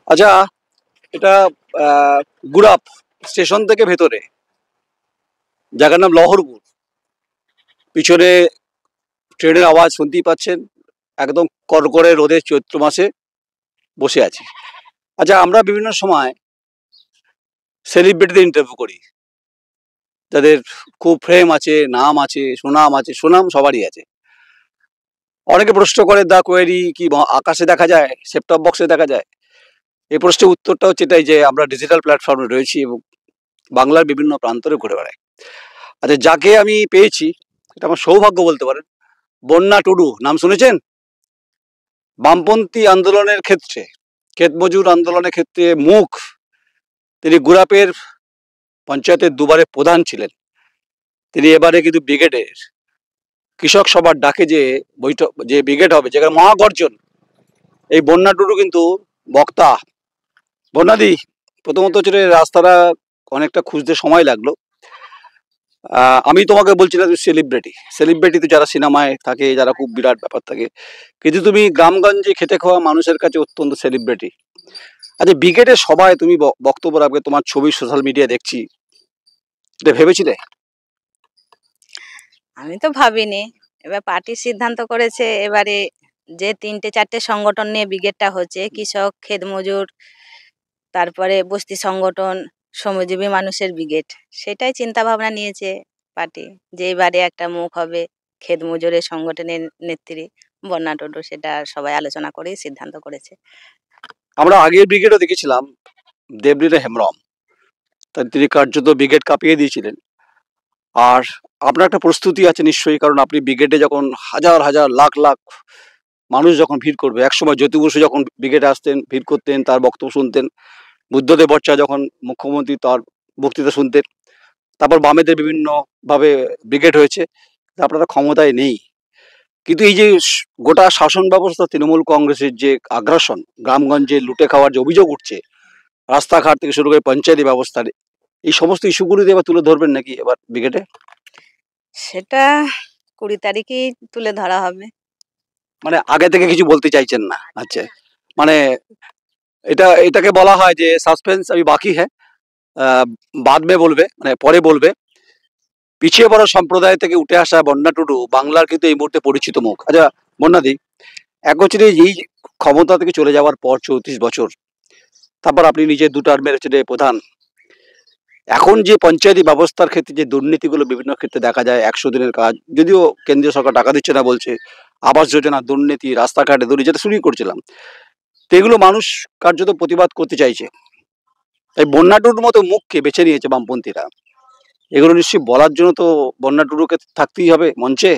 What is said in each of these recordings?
আচ্ছা, এটা গুড়াপ স্টেশন থেকে ভেতরে, জায়গার নাম লহরপুর। পিছনে ট্রেনের আওয়াজ শুনতেই পাচ্ছেন। একদম কড়কড়ে রোদে চৈত্র মাসে বসে আছি। আচ্ছা, আমরা বিভিন্ন সময় সেলিব্রিটিদের ইন্টারভিউ করি, যাদের খুব ফ্রেম আছে, নাম আছে, সুনাম আছে। সুনাম সবারই আছে। অনেকে প্রশ্ন করে, দা কোয়েরি কি আকাশে দেখা যায়, সেপটপ বক্সে দেখা যায়? এই প্রশ্নের উত্তরটা হচ্ছে এটাই যে আমরা ডিজিটাল প্ল্যাটফর্মে রয়েছি এবং বাংলার বিভিন্ন প্রান্তরে ঘুরে বেড়াই। আচ্ছা, যাকে আমি পেয়েছি, এটা আমার সৌভাগ্য বলতে পারেন। বন্যা টুডু নাম শুনেছেন? বামপন্থী আন্দোলনের ক্ষেত্রে, ক্ষেত মজুর আন্দোলনের ক্ষেত্রে মুখ। তিনি গুরাপের পঞ্চায়েতের দুবারে প্রধান ছিলেন। তিনি এবারে কিন্তু ব্রিগেডের কৃষক সভার ডাকে যে বৈঠক, যে ব্রিগেড হবে, যেখানে মহাগর্জন, এই বন্যা টুডু কিন্তু বক্তা। বন্যাদি, প্রথমত হচ্ছে রাস্তাটা অনেকটা খুঁজতে সময় লাগলো। আমি তোমাকে বলছি না তুমি সেলিব্রিটি। সেলিব্রিটি তো যারা সিনেমায় থাকে, যারা খুব বিরাট ব্যাপার থাকে, কিন্তু তুমি গ্রামগঞ্জে খেটে খাওয়া মানুষের কাছে অত্যন্ত সেলিব্রিটি। আচ্ছা, ব্রিগেডের সভায় তুমি বক্তব্য রাখবে, তোমার ছবি সোশ্যাল মিডিয়া দেখছি, এটা ভেবেছিলে? আমি তো ভাবিনি। এবার পার্টি সিদ্ধান্ত করেছে এবারে যে ৩-৪টে সংগঠন নিয়ে ব্রিগেডটা হচ্ছে, কৃষক, ক্ষেত মজুর, তারপরে বস্তি সংগঠন, শ্রমজীবী মানুষের ব্রিগেড, সেটাই চিন্তা ভাবনা নিয়েছে পার্টি, যে এবারে একটা মুখ হবে ক্ষেত মজুরের সংগঠনের নেত্রী বন্যা টুডু। সেটা সবাই আলোচনা করেই সিদ্ধান্ত করেছে। আমরা আগের ব্রিগেডও দেখেছিলাম, দেবলীনা হেমব্রম, তিনি কার্যত ব্রিগেড কাঁপিয়ে দিয়েছিলেন। আর আপনার একটা প্রস্তুতি আছে নিশ্চয়ই, কারণ আপনি ব্রিগেডে যখন হাজার হাজার লাখ লাখ মানুষ যখন ভিড় করবে, একসময় জ্যোতি বসু যখন ব্রিগেডে আসতেন, ভিড় করতেন, তার বক্তব্য শুনতেন। বুদ্ধদেব ভট্টাচার্য যখন মুখ্যমন্ত্রী, তার বক্তৃতা শুনতেন। তারপর বামেদের বিভিন্ন ভাবে ব্রিগেড হয়েছে। আপনারা ক্ষমতায় নেই, কিন্তু এই যে গোটা শাসন ব্যবস্থা, তৃণমূল কংগ্রেসের যে আগ্রাসন, গ্রামগঞ্জে লুটে খাওয়ার যে অভিযোগ উঠছে, রাস্তাঘাট থেকে শুরু করে পঞ্চায়েতি ব্যবস্থার, এই সমস্ত ইস্যুগুলি এবার তুলে ধরবেন নাকি এবার ব্রিগেডে? সেটা ২০ তারিখেই তুলে ধরা হবে। মানে আগে থেকে কিছু বলতে চাইছেন না? আচ্ছা, মানে এটাকে বলা হয় যে সাসপেন্স আমি বাকি হ্যাঁ, বাদ মে বলবে, মানে পরে বলবে। পিছিয়ে পড়া সম্প্রদায় থেকে উঠে আসা বন্যা টুডু বাংলার কিন্তু এই মুহূর্তে পরিচিত মুখ। আচ্ছা বন্যাদি, এক বছরে এই ক্ষমতা থেকে চলে যাওয়ার পর ৩৪ বছর, তারপর আপনি নিজে ২ টার্মের হচ্ছে প্রধান, এখন যে পঞ্চায়েতি ব্যবস্থার ক্ষেত্রে যে দুর্নীতিগুলো বিভিন্ন ক্ষেত্রে দেখা যায়, ১০০ দিনের কাজ, যদিও কেন্দ্রীয় সরকার টাকা দিচ্ছে না বলছে, আবাস যোজনা দুর্নীতি, রাস্তাঘাটে দুর্নীতি, যেটা শুরুই করছিলাম, তো এগুলো মানুষ কার্যত প্রতিবাদ করতে চাইছে। তাই বন্যা টুডুর মতো মুখকে বেছে নিয়েছে বামপন্থীরা। এগুলো নিশ্চয়ই বলার জন্য তো বন্যা টুডুকে থাকতেই হবে মঞ্চে।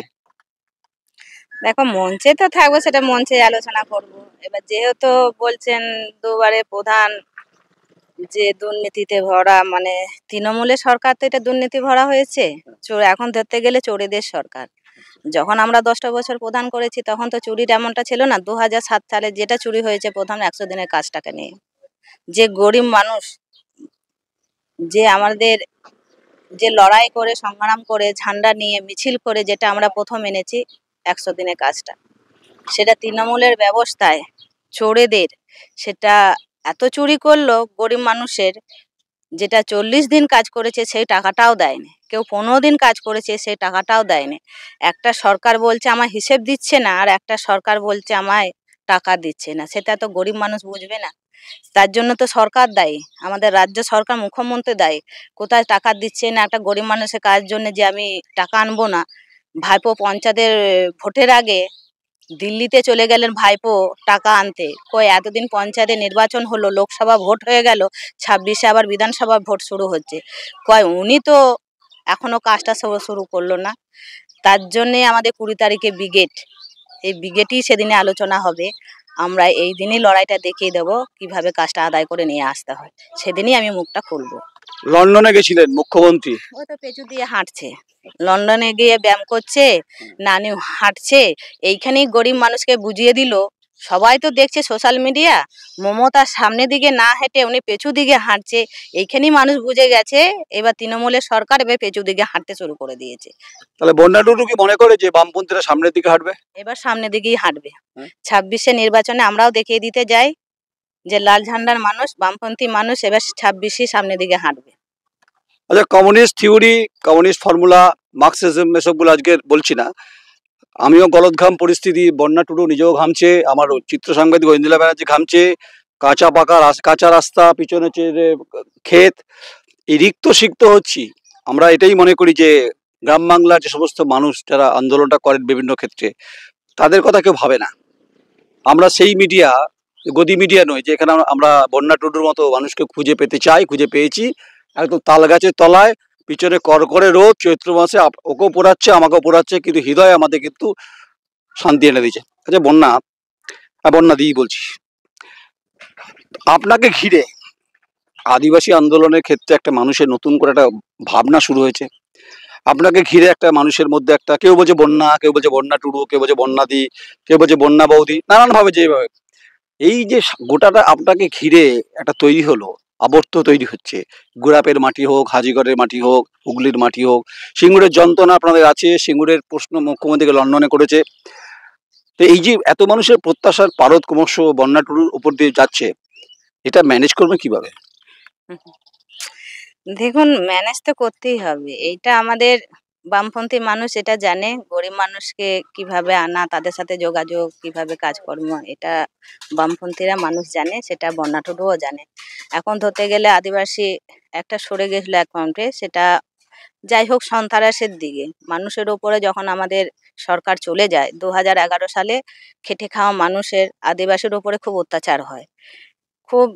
দেখো, মঞ্চে তো থাকবো, সেটা মঞ্চে আলোচনা করব। এবার যেহেতু বলছেন দুবারে প্রধান, যে দুর্নীতিতে ভরা, মানে তৃণমূলের সরকার তো এটা দুর্নীতি ভরা হয়েছে। চোর এখন ধরতে গেলে চোরেদের সরকার। যখন আমরা 10টা বছর প্রধান করেছি তখন তো চুরির এমনটা ছিল না। 2007 সালে যেটা চুরি হয়েছে প্রথম 100 দিনের কাজটাকে নিয়ে, যে গরিব মানুষ, যে আমাদের, যে লড়াই করে সংগ্রাম করে ঝান্ডা নিয়ে মিছিল করে যেটা আমরা প্রথম এনেছি 100 দিনের কাজটা, সেটা তৃণমূলের ব্যবস্থায় চোরেদের, সেটা এত চুরি করলো গরিব মানুষের। যেটা 40 দিন কাজ করেছে সেই টাকাটাও দেয়নি, কেউ 15 দিন কাজ করেছে সেই টাকাটাও দেয়নি। একটা সরকার বলছে আমার হিসেব দিচ্ছে না, আর একটা সরকার বলছে আমায় টাকা দিচ্ছে না। সেটা তো গরিব মানুষ বুঝবে না। তার জন্য তো সরকার দায়ী, আমাদের রাজ্য সরকার, মুখ্যমন্ত্রী দায়ী। কোথায় টাকা দিচ্ছে না একটা গরিব মানুষের কাজের জন্য, যে আমি টাকা আনবো না। ভাইপো পঞ্চায়েতের ভোটের আগে দিল্লিতে চলে গেলেন ভাইপো টাকা আনতে। কই এতদিন পঞ্চায়েতে নির্বাচন হলো, লোকসভা ভোট হয়ে গেল, 26-এ আবার বিধানসভা ভোট শুরু হচ্ছে, কয় উনি তো এখনো কাজটা শুরু করলো না। তার জন্যে আমাদের 20 তারিখে ব্রিগেড, এই ব্রিগেডই সেদিনে আলোচনা হবে। আমরা এই দিনই লড়াইটা দেখিয়ে দেবো কিভাবে কাজটা আদায় করে নিয়ে আসতে হয়। সেদিনই আমি মুখটা খুলবো। লন্ডনে গেছিলেন মুখ্যমন্ত্রী, ও তো পেঁচু দিয়ে হাঁটছে, লন্ডনে গিয়ে ব্যায়াম করছে, নানি হাঁটছে। এইখানেই গরিব মানুষকে বুঝিয়ে দিল, সবাই তো দেখছে সোশ্যাল মিডিয়া, মমতার সামনে দিকে না হেঁটে উনি পেছু দিকে হাঁটছে। এইখানেই মানুষ বুঝে গেছে এবার তৃণমূলের সরকার এবার পেছু দিকে হাঁটতে শুরু করে দিয়েছে। তাহলে বন্যা টুডু কি মনে করে যে বামপন্থীরা সামনের দিকে হাঁটবে? এবার সামনের দিকেই হাঁটবে। 26-এ নির্বাচনে আমরাও দেখিয়ে দিতে যাই যে লাল ঝান্ডার মানুষ, বামপন্থী মানুষ এবার 26 সামনের দিকে হাঁটবে। আচ্ছা, communist theory, communist formula, Marxism এসবগুলো আজকে বলছি না। আমিও গলদঘাম পরিস্থিতি, বন্যা টুডু নিজেও ঘামছে, আমার চিত্র সাংবাদিক ঐন্দ্রিলা ব্যানার্জি ঘামছে, কাঁচা রাস্তা, পিছনে হচ্ছে যে ক্ষেত, এই রিক্ত সিক্ত হচ্ছি। আমরা এটাই মনে করি যে গ্রাম বাংলার যে সমস্ত মানুষ যারা আন্দোলনটা করেন বিভিন্ন ক্ষেত্রে, তাদের কথা কেউ ভাবে না। আমরা সেই মিডিয়া, গদি মিডিয়া নয় যে এখানে আমরা বন্যা টুডুর মতো মানুষকে খুঁজে পেতে চাই, খুঁজে পেয়েছি। একদম তাল গাছের তলায়, পিছনে করকরে রোদ, চৈত্র মাসে ওকেও পোড়াচ্ছে, আমাকেও পোড়াচ্ছে, কিন্তু হৃদয় আমাদের কিন্তু শান্তি এনে দিয়েছে। আচ্ছা বন্যা দিই বলছি, আপনাকে ঘিরে আদিবাসী আন্দোলনের ক্ষেত্রে একটা মানুষের নতুন করে একটা ভাবনা শুরু হয়েছে। আপনাকে ঘিরে একটা মানুষের মধ্যে একটা, কেউ বলছে বন্যা, কেউ বলছে বন্যা টুডু, কেউ বলছে বন্যা দি, কেউ বলছে বন্যা বৌদি, নানান ভাবে যেভাবে এই যে গোটাটা আপনাকে ঘিরে একটা তৈরি হলো, আবর্ত তৈরি হচ্ছে। গুড়াপের মাটি হোক, হাজিগড়ের মাটি হোক, হুগলির মাটি হোক, সিঙ্গুরের যন্ত্রণা আপনাদের আছে, সিঙ্গুরের প্রশ্ন মুখ্যমন্ত্রীকে লন্ডনে করেছে। তো এই যে এত মানুষের প্রত্যাশার পারদ ক্রমশ বন্যা টুডুর উপর দিয়ে যাচ্ছে, এটা ম্যানেজ করবে কিভাবে? দেখুন, ম্যানেজ তো করতেই হবে। এইটা আমাদের বামপন্থী মানুষ এটা জানে, গরিব মানুষকে কিভাবে আনা, তাদের সাথে যোগাযোগ, কিভাবে কাজকর্ম, এটা বামপন্থীরা মানুষ জানে, সেটা বন্যা টুডুও জানে। এখন ধরতে গেলে আদিবাসী একটা সরে গেছিল অ্যাকাউন্টে, সেটা যাই হোক সন্ত্রাসের দিকে মানুষের ওপরে যখন আমাদের সরকার চলে যায় 2011 সালে, খেটে খাওয়া মানুষের, আদিবাসীর ওপরে খুব অত্যাচার হয়। খুব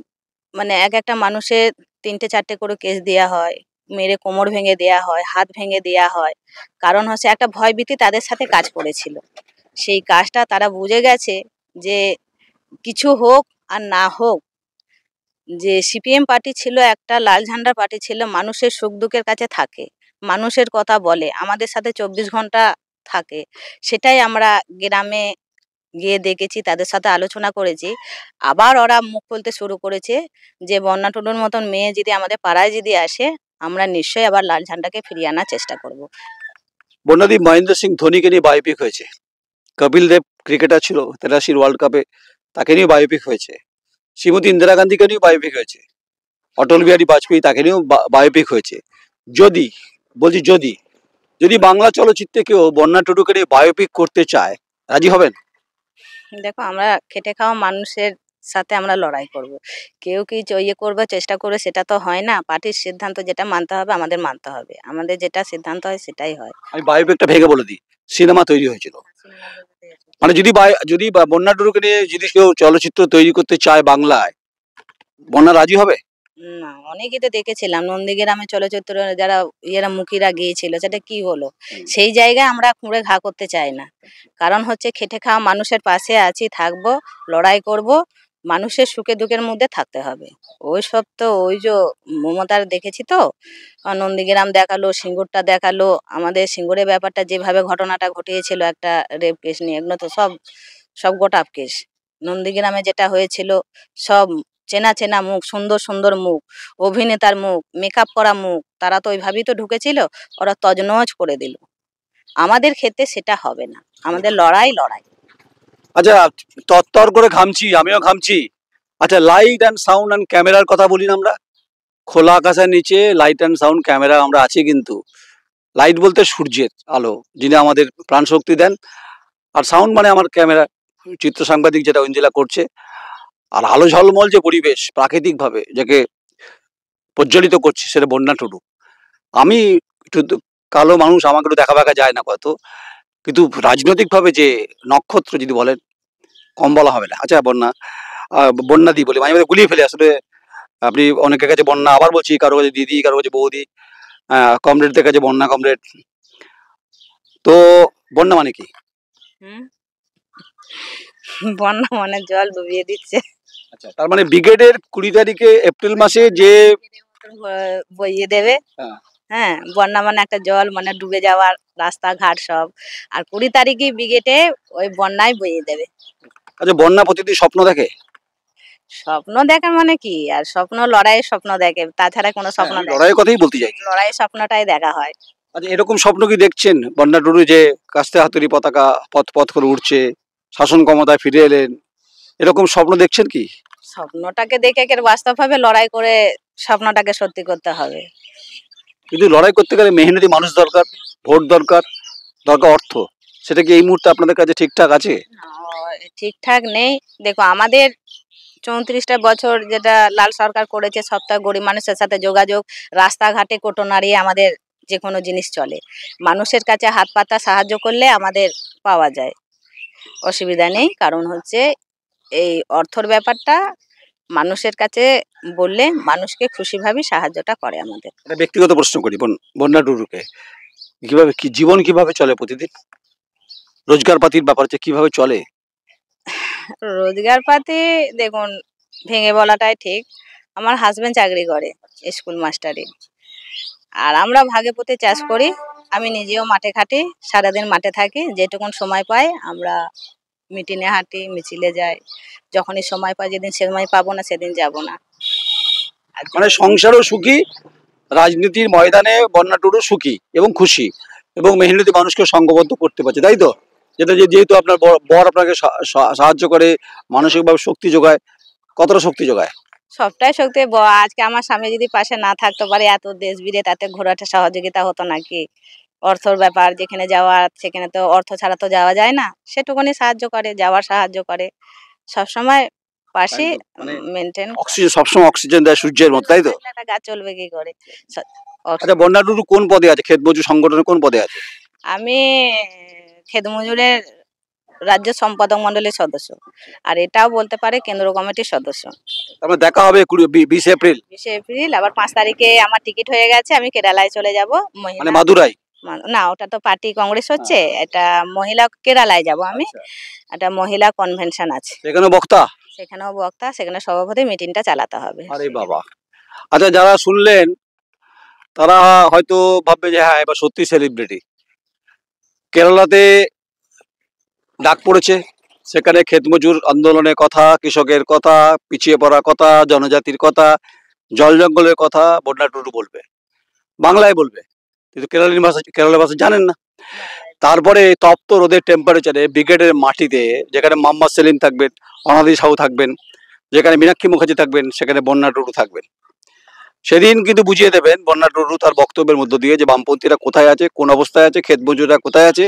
মানে একটা মানুষের 3টে 4টে করে কেস দেয়া হয়, মেরে কোমর ভেঙে দেয়া হয়, হাত ভেঙে দেয়া হয়। কারণ হচ্ছে একটা ভয়ভীতি তাদের সাথে কাজ করেছিল। সেই কাজটা তারা বুঝে গেছে যে কিছু হোক আর না হোক, যে সিপিএম পার্টি ছিল, একটা লাল ঝান্ডা পার্টি ছিল, মানুষের সুখ দুঃখের কাছে থাকে, মানুষের কথা বলে, আমাদের সাথে 24 ঘন্টা থাকে। সেটাই আমরা গ্রামে গিয়ে দেখেছি, তাদের সাথে আলোচনা করেছি। আবার ওরা মুখ খুলতে শুরু করেছে যে বন্যা টুডুর মতন মেয়ে যদি আমাদের পাড়ায় যদি আসে, আমরা নিশ্চয়ই আবার লাল ঝান্ডাকে ফিরিয়ে আনার চেষ্টা করব। বন্যাদি মহেন্দ্র সিং ধোনিকে নিয়ে বায়োপিক হয়েছে, কপিল দেব ক্রিকেটার ছিল 83 ওয়ার্ল্ড কাপে, তাকে নিয়ে বায়োপিক হয়েছে, শ্রীমতী ইন্দিরা গান্ধীকে নিয়েও বায়োপিক হয়েছে, অটল বিহারী বাজপেয়ী তাকে নিয়েও বায়োপিক হয়েছে। যদি বলছি যদি যদি বাংলা চলচ্চিত্রে কেউ বন্যা টুডুকে নিয়ে বায়োপিক করতে চায়, রাজি হবেন? দেখো, আমরা খেটে খাওয়া মানুষের সাথে আমরা লড়াই করব। কেউ কি ইয়ে করবে, চেষ্টা করে, সেটা তো হয় না। পার্টির সিদ্ধান্ত যেটা মানতে হবে আমাদের মানতে হবে, আমাদের যেটা সিদ্ধান্ত হয় সেটাই হয়। আমি বায়োপিকটা ভেঙে বলে দিই, সিনেমা তৈরি হয়েছিল। মানে যদি বন্যা টুডুকে নিয়ে যদি কেউ চলচ্চিত্র তৈরি করতে চায় বাংলায়, বন্যা রাজি হবে? না, অনেকেই তো দেখেছিলাম নন্দীগ্রামে চলচ্চিত্র যারা মুখীরা গিয়েছিল, সেটা কি হলো? সেই জায়গায় আমরা খুঁড়ে ঘা করতে চাই না। কারণ হচ্ছে খেটে খাওয়া মানুষের পাশে আছি, থাকবো, লড়াই করব, মানুষের সুখে দুঃখের মধ্যে থাকতে হবে। ওই সব তো ওই যে মমতার দেখেছি তো, নন্দীগ্রাম দেখালো, সিঙ্গুরটা দেখালো, আমাদের সিঙ্গুরের ব্যাপারটা যেভাবে ঘটনাটা ঘটিয়েছিল একটা রেপ কেস নিয়ে, এগুলো তো সব সব গোটা কেস। নন্দীগ্রামে যেটা হয়েছিল, সব চেনা চেনা মুখ, সুন্দর সুন্দর মুখ, অভিনেতার মুখ, মেকআপ করা মুখ, তারা তো ওইভাবেই তো ঢুকেছিল, ওরা তজনজ করে দিল। আমাদের ক্ষেত্রে সেটা হবে না, আমাদের লড়াই লড়াই। আচ্ছা, তরতর করে ঘামছি, আমিও ঘামছি। আচ্ছা, লাইট অ্যান্ড সাউন্ড অ্যান্ড ক্যামেরার কথা বলি না আমরা, খোলা আকাশের নিচে লাইট অ্যান্ড সাউন্ড ক্যামেরা আমরা আছি, কিন্তু লাইট বলতে সূর্যের আলো, যিনি আমাদের প্রাণ শক্তি দেন, আর সাউন্ড মানে আমার ক্যামেরা, চিত্র সাংবাদিক যেটা ঐন্দ্রিলা করছে, আর আলো ঝলমল যে পরিবেশ প্রাকৃতিকভাবে যাকে প্রজ্বলিত করছে, সেটা বন্যা টুডু। আমি একটু কালো মানুষ, আমাকে একটু দেখা ফাঁকা যায় না কত, কিন্তু রাজনৈতিকভাবে যে নক্ষত্র যদি বলেন, কম বলা হবে না। আচ্ছা, বন্যা দি বলি, মাঝে মাঝে গুলিয়ে ফেলে আসলে। আপনি অনেকের কাছে বন্যা, আবার বলছি, কারো কাছে দিদি, কারো কাছে বৌদি, কমরেডদের কাছে বন্যা কমরেড। তো বন্যা মানে কি? হুম, বন্যা মানে জল ডুবিয়ে দিচ্ছে। আচ্ছা, তার মানে ব্রিগেডের 20 তারিখে এপ্রিল মাসে যে বইয়ে দেবে। হ্যাঁ, হ্যাঁ, বন্যা মানে একটা জল মানে ডুবে যাওয়ার রাস্তাঘাট সব। আর 20 তারিখে ব্রিগেডে ওই বন্যায় বইয়ে দেবে। আচ্ছা, বন্যা প্রতিদিন স্বপ্ন দেখে? স্বপ্ন দেখা মানে কি, আর স্বপ্ন লড়াইয়ের স্বপ্ন দেখে, তাছাড়া কোনো হ্যাঁ, স্বপ্ন আমি দেখে? লড়াইয়ের কথাই বলতে চাই। লড়াইয়ের স্বপ্নটাই দেখা হয়। আচ্ছা, এরকম স্বপ্ন কি দেখছেন বন্যা টুডু, যে কাস্তে হাতুড়ি পতাকা পথ পথ করে উঠছে, শাসন ক্ষমতায় ফিরে এলেন, এরকম স্বপ্ন দেখছেন কি? স্বপ্নটাকে দেখে একের বাস্তবভাবে লড়াই করে স্বপ্নটাকে সত্যি করতে হবে। কিন্তু লড়াই করতে গেলে মেহনতি মানুষ দরকার, ভোট দরকার, দরকার অর্থ। সেটা কি এই মুহূর্তে আপনাদের কাছে ঠিকঠাক আছে? ঠিকঠাক নেই। দেখো আমাদের 34টা বছর যেটা লাল সরকার করেছে, সবটা গরিব মানুষের সাথে যোগাযোগ, রাস্তাঘাটে কোটো নাড়িয়ে আমাদের যে কোনো জিনিস চলে। মানুষের কাছে হাত পাতা সাহায্য করলে আমাদের পাওয়া যায়, অসুবিধা নেই। কারণ হচ্ছে এই অর্থর ব্যাপারটা মানুষের কাছে বললে মানুষকে খুশিভাবে সাহায্যটা করে আমাদের। একটা ব্যক্তিগত প্রশ্ন করি বন্যা টুডুকে, কিভাবে কি জীবন কিভাবে চলে প্রতিদিন? রোজগার পাতির ব্যাপার হচ্ছে কিভাবে চলে? রোজগার পাতি দেখুন, ভেঙে বলাটাই ঠিক। আমার হাজবেন্ড চাকরি করে, স্কুল মাস্টারি। আর আমরা ভাগে পথে চাষ করি। আমি নিজেও মাঠে খাটি, সারাদিন মাঠে থাকি। যেটুকুন সময় পাই আমরা মিটিংয়ে হাঁটি, মিছিলে যাই। যখনই সময় পাই, যেদিন সময় পাবো না সেদিন যাব না। আর মানে সংসারও সুখী, রাজনীতির ময়দানে বন্যা টুডু সুখী এবং খুশি, এবং মেহনতি মানুষকে সংঘবদ্ধ করতে পারছে, তাই তো? যেহেতু আপনার বর আপনাকে সাহায্য করে, মানসিকভাবে শক্তি যোগায়। কতটা শক্তি যোগায়? সবটাই শক্তি। আজকে আমার স্বামী যদি পাশে না থাকতে পারে, এত দেশ বিদে তাতে ঘোরাটা সহযোগিতা হতো নাকি? অর্থর ব্যাপার, যেখানে যাওয়া সেখানে তো অর্থ ছাড়া তো যাওয়া যায় না। সেটুকুনি সাহায্য করে, যাওয়ার সাহায্য করে, সবসময় পাশে মেনটেন। অক্সিজেন, সবসময় অক্সিজেন দেয় সূর্যের মতো, তাই তো? একটা গাছ চলবে কি করে? আচ্ছা, বন্যা টুডু কোন পদে আছে? ক্ষেত মজুর সংগঠনে কোন পদে আছে? আমি খেত মজুরের রাজ্য সম্পাদক মন্ডলীর সদস্য, আর এটাও বলতে পারে কেন্দ্র কমিটির সদস্য। তারপরে দেখা হবে 20 এপ্রিল। 20 এপ্রিল আবার 5 তারিখে আমার টিকিট হয়ে গেছে, আমি কেরালায় চলে যাব। মানে মাদুরাই? না, ওটা তো পার্টি কংগ্রেস হচ্ছে, এটা মহিলা কেরালায় যাব আমি। একটা মহিলা কনভেনশন আছে, সেখানে বক্তা? সেখানেও বক্তা, সেখানে সভাপতি, মিটিংটা চালাতে হবে। আরে বাবা। আচ্ছা, যারা শুনলেন তারা হয়তো ভাববে যে হ্যাঁ, এবার সত্যি সেলিব্রিটি। কেরালাতে ডাক পড়েছে, সেখানে ক্ষেতমজুর আন্দোলনের কথা, কৃষকের কথা, পিছিয়ে পড়ার কথা, জনজাতির কথা, জল জঙ্গলের কথা বন্যা টুডু বলবে, বাংলায় বলবে, কিন্তু কেরালা ভাষা জানেন না। তারপরে তপ্ত রোদের টেম্পারেচারে ব্রিগেডের মাটিতে, যেখানে মোহাম্মদ সেলিম থাকবেন, অনাদি সাহু থাকবেন, যেখানে মীনাক্ষী মুখার্জি থাকবেন, সেখানে বন্যা টুডু থাকবেন। সেদিন কিন্তু বুঝিয়ে দেবেন বন্যা টুডু তার বক্তব্যের মধ্য দিয়ে যে বামপন্থীরা কোথায় আছে, কোন অবস্থায় আছে, ক্ষেত মজুররা কোথায় আছে,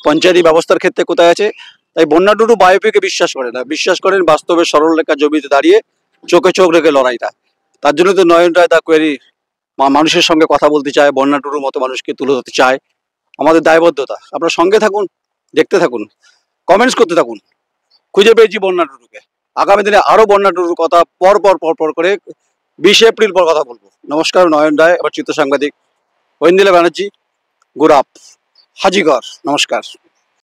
পঞ্চায়েতি ব্যবস্থার ক্ষেত্রে কোথায় আছে। তাই বন্যা টুডু বায়োপিকে বিশ্বাস করে না, বিশ্বাস করেন বাস্তবের সরলরেখা জমিতে দাঁড়িয়ে চোখে চোখ রেখে লড়াইটা। তার জন্য তো নয়ন রায় দা কোয়েরি মানুষের সঙ্গে কথা বলতে চায়, বন্যা টুডুর মতো মানুষকে তুলে ধরতে চায়। আমাদের দায়বদ্ধতা। আপনার সঙ্গে থাকুন, দেখতে থাকুন, কমেন্টস করতে থাকুন। খুঁজে পেয়েছি বন্যা টুডুকে। আগামী দিনে আরো বন্যা টুডুর কথা পর পর করে 20 এপ্রিল পর কথা বলবো। নমস্কার, নয়ন রায়, এবার চিত্র সাংবাদিক ঐন্দিলা ব্যানার্জি, গুরাপ, হাজিগর, নমস্কার।